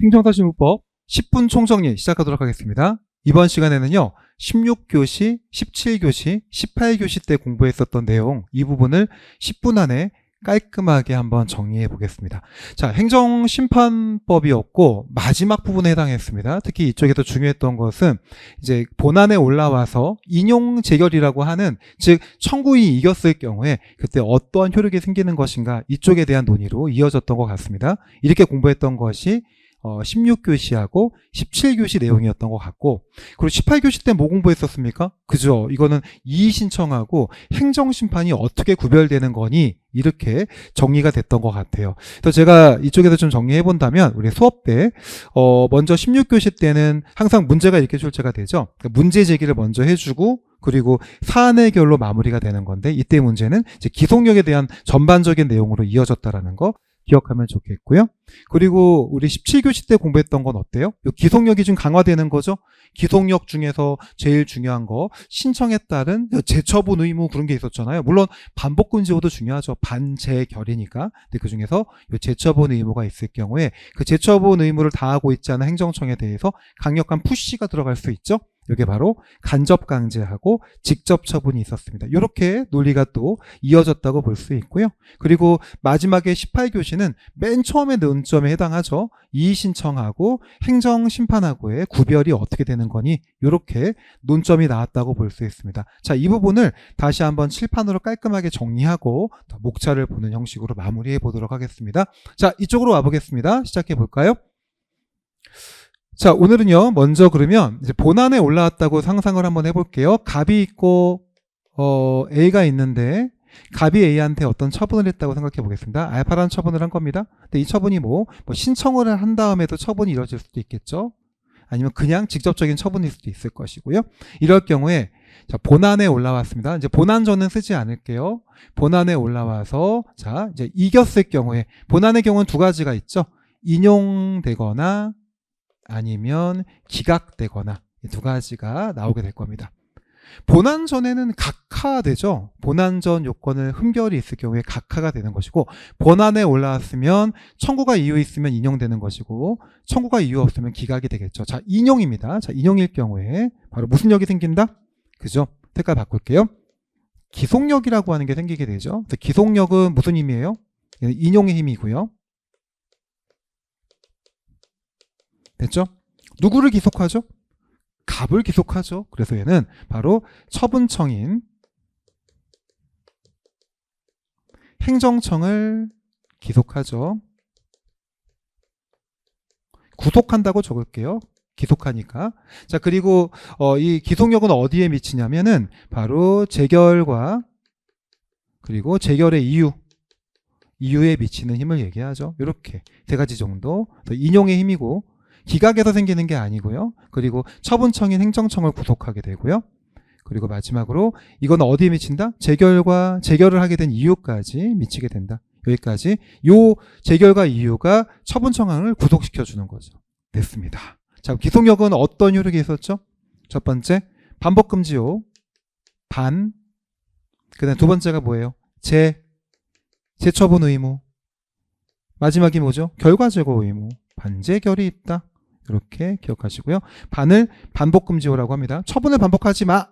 행정사실문법 10분 총정리 시작하도록 하겠습니다. 이번 시간에는요. 16교시, 17교시, 18교시 때 공부했었던 내용 이 부분을 10분 안에 깔끔하게 한번 정리해 보겠습니다. 자, 행정심판법이었고 마지막 부분에 해당했습니다. 특히 이쪽에서 중요했던 것은 이제 본안에 올라와서 인용재결이라고 하는, 즉 청구인이 이겼을 경우에 그때 어떠한 효력이 생기는 것인가, 이쪽에 대한 논의로 이어졌던 것 같습니다. 이렇게 공부했던 것이 16교시하고 17교시 내용이었던 것 같고, 그리고 18교시 때 뭐 공부했었습니까? 그죠? 이거는 이의신청하고 행정심판이 어떻게 구별되는 거니? 이렇게 정리가 됐던 것 같아요. 그래서 제가 이쪽에서 좀 정리해 본다면, 우리 수업 때 먼저 16교시 때는 항상 문제가 이렇게 출제가 되죠. 그러니까 문제 제기를 먼저 해주고, 그리고 사안해결로 마무리가 되는 건데, 이때 문제는 이제 기속력에 대한 전반적인 내용으로 이어졌다라는 거 기억하면 좋겠고요. 그리고 우리 17교시 때 공부했던 건 어때요? 기속력이 좀 강화되는 거죠. 기속력 중에서 제일 중요한 거, 신청에 따른 재처분 의무, 그런 게 있었잖아요. 물론 반복금지호도 중요하죠. 반재결이니까. 근데 그 중에서 재처분 의무가 있을 경우에 그 재처분 의무를 다하고 있지 않은 행정청에 대해서 강력한 푸시가 들어갈 수 있죠. 이게 바로 간접강제하고 직접처분이 있었습니다. 이렇게 논리가 또 이어졌다고 볼 수 있고요. 그리고 마지막에 18교시는 맨 처음에 논점에 해당하죠. 이의신청하고 행정심판하고의 구별이 어떻게 되는 거니, 이렇게 논점이 나왔다고 볼 수 있습니다. 자, 이 부분을 다시 한번 칠판으로 깔끔하게 정리하고 목차를 보는 형식으로 마무리해 보도록 하겠습니다. 자, 이쪽으로 와보겠습니다. 시작해 볼까요? 자, 오늘은요, 먼저 그러면 이제 본안에 올라왔다고 상상을 한번 해볼게요. 갑이 있고, A가 있는데, 갑이 A한테 어떤 처분을 했다고 생각해 보겠습니다. 알파라는 처분을 한 겁니다. 근데 이 처분이 뭐 신청을 한 다음에도 처분이 이루어질 수도 있겠죠. 아니면 그냥 직접적인 처분일 수도 있을 것이고요. 이럴 경우에, 자, 본안에 올라왔습니다. 이제 본안전은 쓰지 않을게요. 본안에 올라와서, 자, 이제 이겼을 경우에, 본안의 경우는 두 가지가 있죠. 인용되거나, 아니면 기각되거나, 이 두 가지가 나오게 될 겁니다. 본안전에는 각하되죠. 본안전 요건을 흠결이 있을 경우에 각하가 되는 것이고, 본안에 올라왔으면 청구가 이유 있으면 인용되는 것이고, 청구가 이유 없으면 기각이 되겠죠. 자, 인용입니다. 자, 인용일 경우에 바로 무슨 력이 생긴다? 그죠? 색깔 바꿀게요. 기속력이라고 하는 게 생기게 되죠. 기속력은 무슨 힘이에요? 인용의 힘이고요. 됐죠? 누구를 기속하죠? 갑을 기속하죠. 그래서 얘는 바로 처분청인 행정청을 기속하죠. 구속한다고 적을게요. 기속하니까. 자, 그리고 이 기속력은 어디에 미치냐면은 바로 재결과, 그리고 재결의 이유에 미치는 힘을 얘기하죠. 이렇게 세 가지 정도. 인용의 힘이고, 기각에서 생기는 게 아니고요. 그리고 처분청인 행정청을 구속하게 되고요. 그리고 마지막으로 이건 어디에 미친다? 재결과 재결을 하게 된 이유까지 미치게 된다. 여기까지. 요 재결과 이유가 처분청을 구속시켜 주는 거죠. 됐습니다. 자, 기속력은 어떤 효력이 있었죠? 첫 번째, 반복금지요. 반. 그다음 두 번째가 뭐예요? 재처분 의무. 마지막이 뭐죠? 결과제거 의무. 반재결이 있다. 이렇게 기억하시고요. 반을 반복금지호라고 합니다. 처분을 반복하지 마.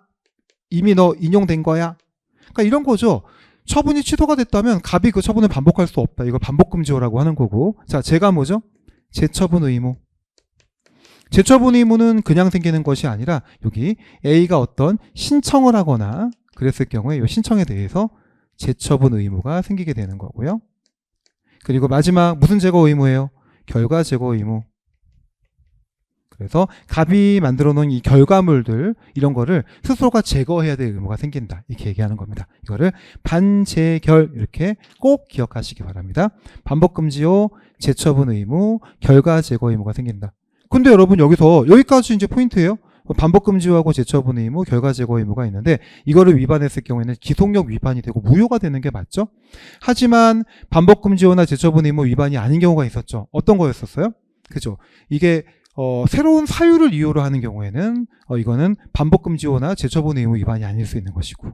이미 너 인용된 거야. 그러니까 이런 거죠. 처분이 취소가 됐다면 갑이 그 처분을 반복할 수 없다. 이걸 반복금지호라고 하는 거고. 자, 제가 뭐죠? 재처분 의무. 재처분 의무는 그냥 생기는 것이 아니라 여기 A가 어떤 신청을 하거나 그랬을 경우에 이 신청에 대해서 재처분 의무가 생기게 되는 거고요. 그리고 마지막 무슨 제거 의무예요? 결과 제거 의무. 그래서 갑이 만들어 놓은 이 결과물들, 이런 거를 스스로가 제거해야 될 의무가 생긴다. 이렇게 얘기하는 겁니다. 이거를 반재결, 이렇게 꼭 기억하시기 바랍니다. 반복금지요, 재처분 의무, 결과 제거 의무가 생긴다. 근데 여러분 여기서 여기까지 이제 포인트예요. 반복금지하고 재처분 의무, 결과 제거 의무가 있는데, 이거를 위반했을 경우에는 기속력 위반이 되고 무효가 되는 게 맞죠? 하지만 반복금지나 재처분 의무 위반이 아닌 경우가 있었죠. 어떤 거였었어요? 그죠? 이게 새로운 사유를 이유로 하는 경우에는 이거는 반복금지호나 재처분 의무 위반이 아닐 수 있는 것이고,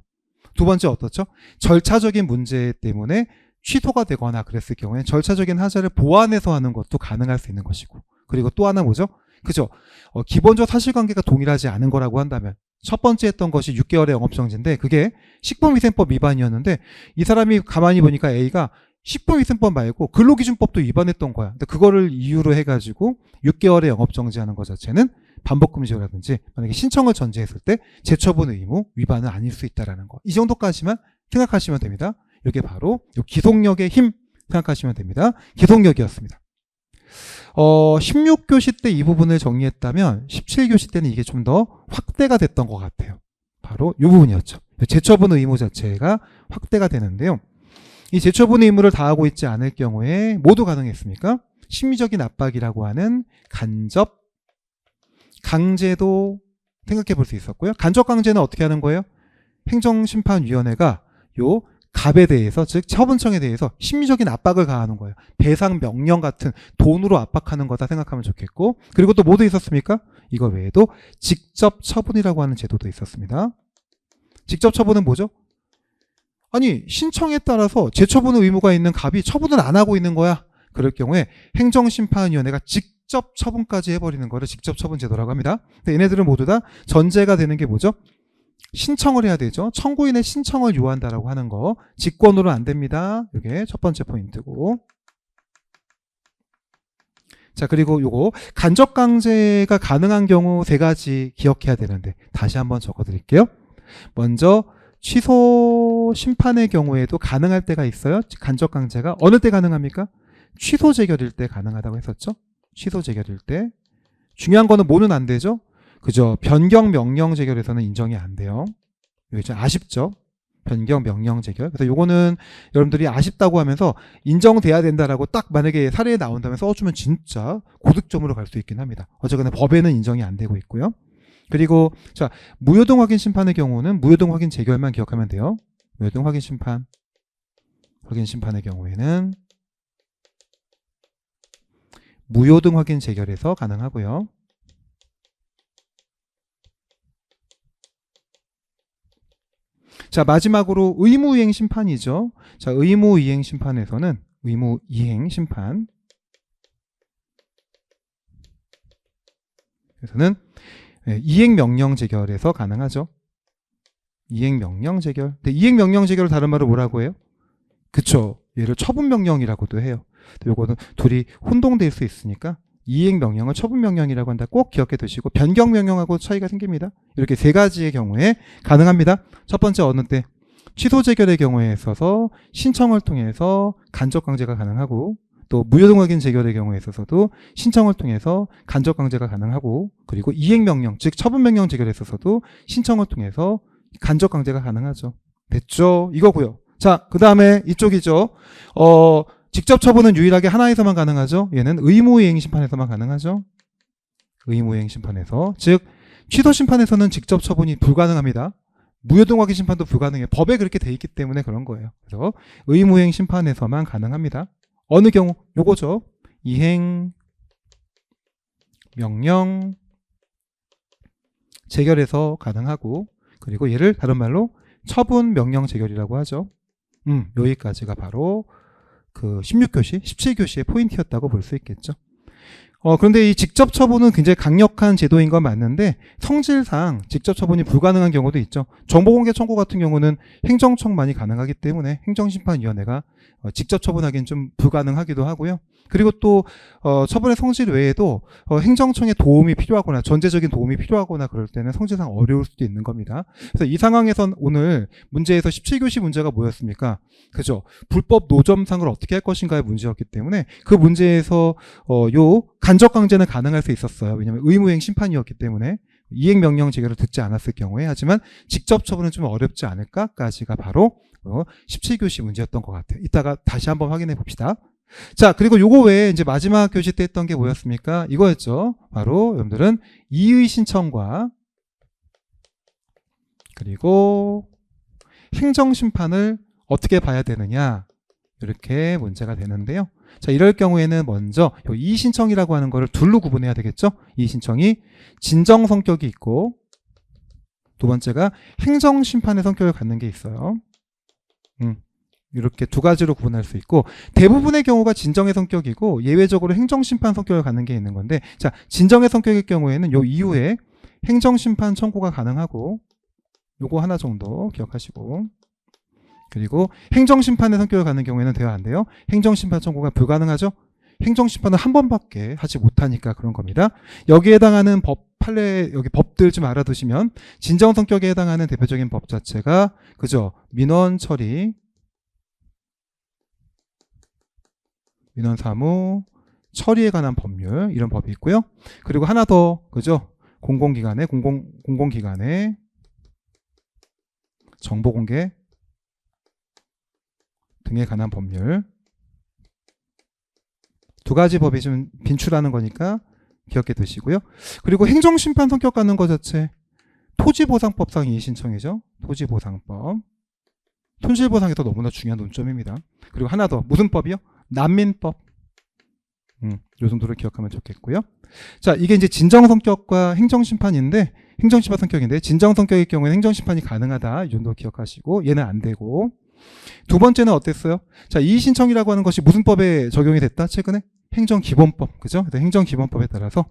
두 번째 어떻죠? 절차적인 문제 때문에 취소가 되거나 그랬을 경우에 절차적인 하자를 보완해서 하는 것도 가능할 수 있는 것이고, 그리고 또 하나 뭐죠? 그죠? 기본적 사실관계가 동일하지 않은 거라고 한다면 첫 번째 했던 것이 6개월의 영업정지인데 그게 식품위생법 위반이었는데 이 사람이 가만히 보니까 A가 식품위생법 말고 근로기준법도 위반했던 거야. 근데 그거를 이유로 해가지고 6개월의 영업정지하는 것 자체는 반복금지라든지 만약에 신청을 전제했을 때 재처분 의무 위반은 아닐 수 있다라는 거. 이 정도까지만 생각하시면 됩니다. 이게 바로 기속력의 힘 생각하시면 됩니다. 기속력이었습니다. 16교시 때 이 부분을 정리했다면 17교시 때는 이게 좀 더 확대가 됐던 것 같아요. 바로 이 부분이었죠. 재처분 의무 자체가 확대가 되는데요. 이 재처분 의무를 다하고 있지 않을 경우에 모두 가능했습니까? 심리적인 압박이라고 하는 간접 강제도 생각해 볼 수 있었고요. 간접 강제는 어떻게 하는 거예요? 행정심판위원회가 요 갑에 대해서, 즉 처분청에 대해서 심리적인 압박을 가하는 거예요. 배상 명령 같은 돈으로 압박하는 거다 생각하면 좋겠고, 그리고 또 뭐도 있었습니까? 이거 외에도 직접 처분이라고 하는 제도도 있었습니다. 직접 처분은 뭐죠? 아니, 신청에 따라서 재처분 의무가 있는 갑이 처분을 안 하고 있는 거야. 그럴 경우에 행정심판위원회가 직접 처분까지 해버리는 거를 직접 처분 제도라고 합니다. 근데 얘네들은 모두 다 전제가 되는 게 뭐죠? 신청을 해야 되죠. 청구인의 신청을 요한다라고 하는 거. 직권으로는 안 됩니다. 이게 첫 번째 포인트고. 자, 그리고 요거 간접 강제가 가능한 경우 세 가지 기억해야 되는데 다시 한번 적어드릴게요. 먼저 취소 심판의 경우에도 가능할 때가 있어요. 간접 강제가 어느 때 가능합니까? 취소 재결일 때 가능하다고 했었죠. 취소 재결일 때. 중요한 거는 뭐는 안 되죠? 그죠? 변경 명령 재결에서는 인정이 안 돼요. 이게 좀 아쉽죠? 변경 명령 재결. 그래서 요거는 여러분들이 아쉽다고 하면서 인정돼야 된다라고 딱 만약에 사례에 나온다면 써주면 진짜 고득점으로 갈 수 있긴 합니다. 어쨌거나 법에는 인정이 안 되고 있고요. 그리고 자, 무효등 확인 심판의 경우는 무효등 확인 재결만 기억하면 돼요. 무효등 확인 심판의 경우에는 무효등 확인 재결에서 가능하고요. 자, 마지막으로 의무이행 심판이죠. 자, 의무이행 심판에서는 의무이행 심판 에서는 이행명령 재결에서 가능하죠. 이행명령 재결. 근데 이행명령 재결을 다른 말로 뭐라고 해요? 그쵸. 얘를 처분명령이라고도 해요. 요거는 둘이 혼동될 수 있으니까 이행명령을 처분명령이라고 한다. 꼭 기억해 두시고 변경명령하고 차이가 생깁니다. 이렇게 세 가지의 경우에 가능합니다. 첫 번째 어느 때? 취소 재결의 경우에 있어서 신청을 통해서 간접 강제가 가능하고 또 무효등 확인 재결의 경우에 있어서도 신청을 통해서 간접 강제가 가능하고 그리고 이행명령 즉 처분명령 재결에 있어서도 신청을 통해서 간접 강제가 가능하죠. 됐죠? 이거고요. 자, 그 다음에 이쪽이죠. 직접 처분은 유일하게 하나에서만 가능하죠. 얘는 의무이행 심판에서만 가능하죠. 의무이행 심판에서. 즉 취소 심판에서는 직접 처분이 불가능합니다. 무효등 확인 심판도 불가능해요. 법에 그렇게 돼 있기 때문에 그런 거예요. 그래서 의무이행 심판에서만 가능합니다. 어느 경우? 요거죠. 이행 명령 재결에서 가능하고 그리고 얘를 다른 말로 처분 명령 재결이라고 하죠. 여기까지가 바로 그 16교시, 17교시의 포인트였다고 볼 수 있겠죠. 그런데 이 직접 처분은 굉장히 강력한 제도인 건 맞는데 성질상 직접 처분이 불가능한 경우도 있죠. 정보공개 청구 같은 경우는 행정청만이 가능하기 때문에 행정심판위원회가 직접 처분하기는 좀 불가능하기도 하고요. 그리고 또 처분의 성질 외에도 행정청의 도움이 필요하거나 전제적인 도움이 필요하거나 그럴 때는 성질상 어려울 수도 있는 겁니다. 그래서 이 상황에선 오늘 문제에서 17교시 문제가 뭐였습니까? 그죠? 불법 노점상을 어떻게 할 것인가의 문제였기 때문에 그 문제에서 요 간접 강제는 가능할 수 있었어요. 왜냐하면 의무행 심판이었기 때문에 이행명령 재결을 듣지 않았을 경우에. 하지만 직접 처분은 좀 어렵지 않을까까지가 바로 17교시 문제였던 것 같아요. 이따가 다시 한번 확인해 봅시다. 자, 그리고 요거 외에 이제 마지막 교시 때 했던 게 뭐였습니까? 이거였죠. 바로 여러분들은 이의 신청과 그리고 행정심판을 어떻게 봐야 되느냐, 이렇게 문제가 되는데요. 자, 이럴 경우에는 먼저 이의 신청이라고 하는 거를 둘로 구분해야 되겠죠. 이의 신청이 진정 성격이 있고 두 번째가 행정심판의 성격을 갖는 게 있어요. 이렇게 두 가지로 구분할 수 있고, 대부분의 경우가 진정의 성격이고 예외적으로 행정심판 성격을 갖는 게 있는 건데, 자, 진정의 성격일 경우에는 요 이후에 행정심판 청구가 가능하고, 요거 하나 정도 기억하시고, 그리고 행정심판의 성격을 갖는 경우에는 돼야 안 돼요. 행정심판 청구가 불가능하죠. 행정심판은 한 번밖에 하지 못하니까 그런 겁니다. 여기에 해당하는 법 판례, 여기 법들 좀 알아두시면, 진정 성격에 해당하는 대표적인 법 자체가 그죠, 민원 처리, 민원 사무 처리에 관한 법률, 이런 법이 있고요. 그리고 하나 더, 그죠, 공공기관의 정보 공개 등에 관한 법률, 두 가지 법이 좀 빈출하는 거니까 기억해 두시고요. 그리고 행정심판 성격 갖는 것 자체, 토지보상법상 이의신청이죠. 토지보상법, 손실보상이 더 너무나 중요한 논점입니다. 그리고 하나 더, 무슨 법이요? 난민법. 요 정도를 기억하면 좋겠고요. 자, 이게 이제 진정 성격과 행정심판인데, 행정심판 성격인데, 진정 성격일 경우에는 행정심판이 가능하다, 이 정도 기억하시고, 얘는 안 되고. 두 번째는 어땠어요? 자, 이의신청이라고 하는 것이 무슨 법에 적용이 됐다? 최근에? 행정기본법, 그죠? 행정기본법에 따라서,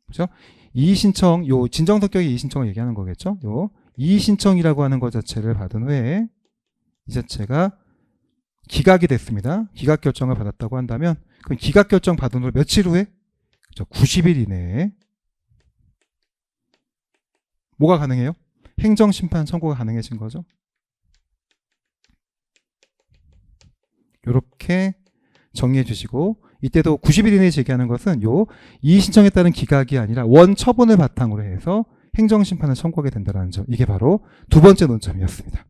그죠? 이의신청, 요 진정 성격의 이의신청을 얘기하는 거겠죠? 요 이의신청이라고 하는 것 자체를 받은 후에 이 자체가 기각이 됐습니다. 기각 결정을 받았다고 한다면, 그럼 기각 결정 받은 후 며칠 후에? 그죠? 90일 이내에 뭐가 가능해요? 행정심판 청구가 가능해진 거죠. 이렇게 정리해 주시고, 이때도 90일 이내에 제기하는 것은 요 이의신청에 따른 기각이 아니라 원처분을 바탕으로 해서 행정심판을 청구하게 된다는 점, 이게 바로 두 번째 논점이었습니다.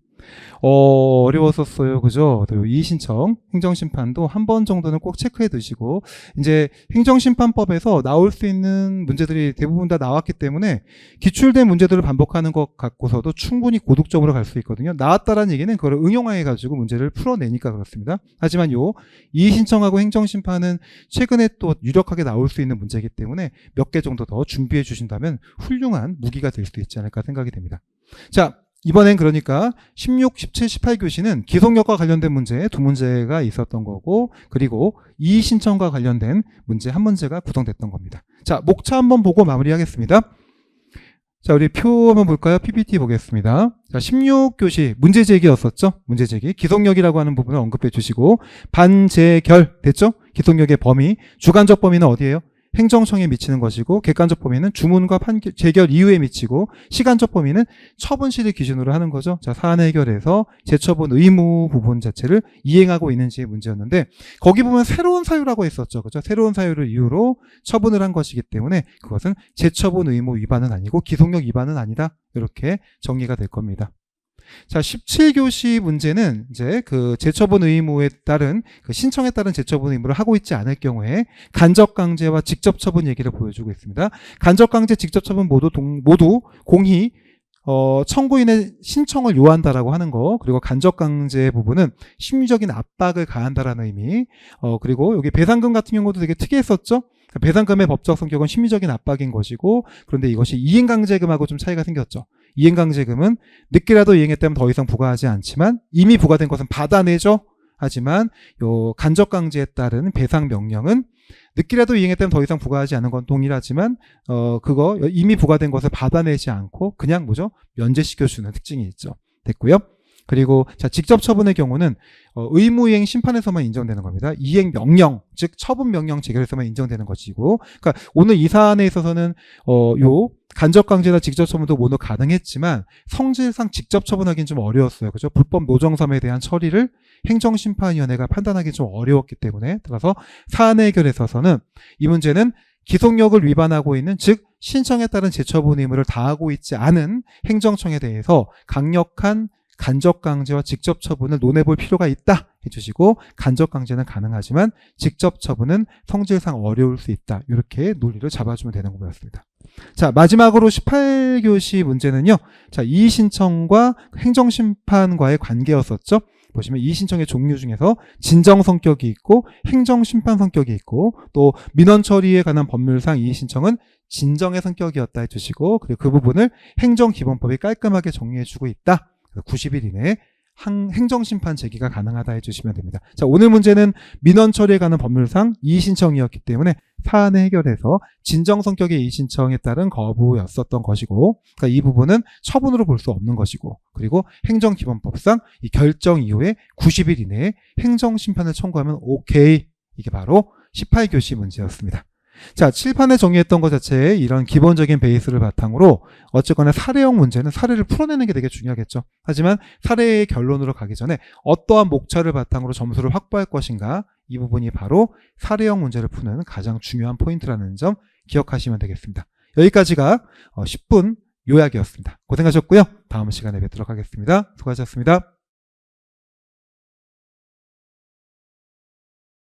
어려웠었어요. 그죠? 이의신청, 행정심판도 한 번 정도는 꼭 체크해 두시고, 이제 행정심판법에서 나올 수 있는 문제들이 대부분 다 나왔기 때문에 기출된 문제들을 반복하는 것 갖고서도 충분히 고득점으로 갈 수 있거든요. 나왔다라는 얘기는 그걸 응용해 가지고 문제를 풀어내니까 그렇습니다. 하지만 요 이의신청하고 행정심판은 최근에 또 유력하게 나올 수 있는 문제이기 때문에 몇 개 정도 더 준비해 주신다면 훌륭한 무기가 될 수 있지 않을까 생각이 됩니다. 자, 이번엔 그러니까 16, 17, 18교시는 기속력과 관련된 문제 두 문제가 있었던 거고, 그리고 이의신청과 관련된 문제 한 문제가 구성됐던 겁니다. 자, 목차 한번 보고 마무리하겠습니다. 자, 우리 표 한번 볼까요? PPT 보겠습니다. 자, 16교시 문제제기였었죠? 문제제기. 기속력이라고 하는 부분을 언급해 주시고, 반제결 됐죠? 기속력의 범위. 주관적 범위는 어디예요? 행정청에 미치는 것이고, 객관적 범위는 주문과 재결 이후에 미치고, 시간적 범위는 처분시를 기준으로 하는 거죠. 자, 사안 해결에서 재처분 의무 부분 자체를 이행하고 있는지의 문제였는데, 거기 보면 새로운 사유라고 했었죠. 그죠? 새로운 사유를 이유로 처분을 한 것이기 때문에 그것은 재처분 의무 위반은 아니고 기속력 위반은 아니다. 이렇게 정리가 될 겁니다. 자, 17교시 문제는 이제 그 재처분 의무에 따른 그 신청에 따른 재처분 의무를 하고 있지 않을 경우에 간접 강제와 직접 처분 얘기를 보여주고 있습니다. 간접 강제, 직접 처분 모두 공히 청구인의 신청을 요한다라고 하는 거, 그리고 간접 강제 부분은 심리적인 압박을 가한다라는 의미, 그리고 여기 배상금 같은 경우도 되게 특이했었죠. 배상금의 법적 성격은 심리적인 압박인 것이고, 그런데 이것이 이행강제금하고 좀 차이가 생겼죠. 이행강제금은 늦게라도 이행했다면 더 이상 부과하지 않지만 이미 부과된 것은 받아내죠. 하지만 요 간접강제에 따른 배상명령은 늦게라도 이행했다면 더 이상 부과하지 않은 건 동일하지만 그거 이미 부과된 것을 받아내지 않고 그냥 뭐죠? 면제시켜주는 특징이 있죠. 됐고요. 그리고 자, 직접 처분의 경우는 의무이행 심판에서만 인정되는 겁니다. 이행 명령, 즉 처분 명령 재결에서만 인정되는 것이고, 그러니까 오늘 이 사안에 있어서는 요 간접 강제나 직접 처분도 모두 가능했지만 성질상 직접 처분하기는 좀 어려웠어요. 그죠? 불법 노정삼에 대한 처리를 행정심판위원회가 판단하기 좀 어려웠기 때문에, 따라서 사안 해결에 있어서는 이 문제는 기속력을 위반하고 있는, 즉 신청에 따른 재처분 의무를 다하고 있지 않은 행정청에 대해서 강력한 간접강제와 직접처분을 논해볼 필요가 있다 해주시고, 간접강제는 가능하지만 직접처분은 성질상 어려울 수 있다, 이렇게 논리를 잡아주면 되는 거였습니다. 자, 마지막으로 18교시 문제는요, 자, 이의신청과 행정심판과의 관계였었죠. 보시면 이의신청의 종류 중에서 진정 성격이 있고 행정 심판 성격이 있고 또 민원 처리에 관한 법률상 이의신청은 진정의 성격이었다 해주시고 그리고 그 부분을 행정기본법이 깔끔하게 정리해주고 있다. 90일 이내에 행정심판 제기가 가능하다 해주시면 됩니다. 자, 오늘 문제는 민원 처리에 관한 법률상 이의신청이었기 때문에 사안을 해결해서 진정 성격의 이의신청에 따른 거부였었던 것이고 그러니까 이 부분은 처분으로 볼 수 없는 것이고 그리고 행정기본법상 이 결정 이후에 90일 이내에 행정심판을 청구하면 오케이. 이게 바로 18교시 문제였습니다. 자, 칠판에 정의했던 것 자체에 이런 기본적인 베이스를 바탕으로 어쨌거나 사례형 문제는 사례를 풀어내는 게 되게 중요하겠죠. 하지만 사례의 결론으로 가기 전에 어떠한 목차를 바탕으로 점수를 확보할 것인가 이 부분이 바로 사례형 문제를 푸는 가장 중요한 포인트라는 점 기억하시면 되겠습니다. 여기까지가 10분 요약이었습니다. 고생하셨고요. 다음 시간에 뵙도록 하겠습니다. 수고하셨습니다.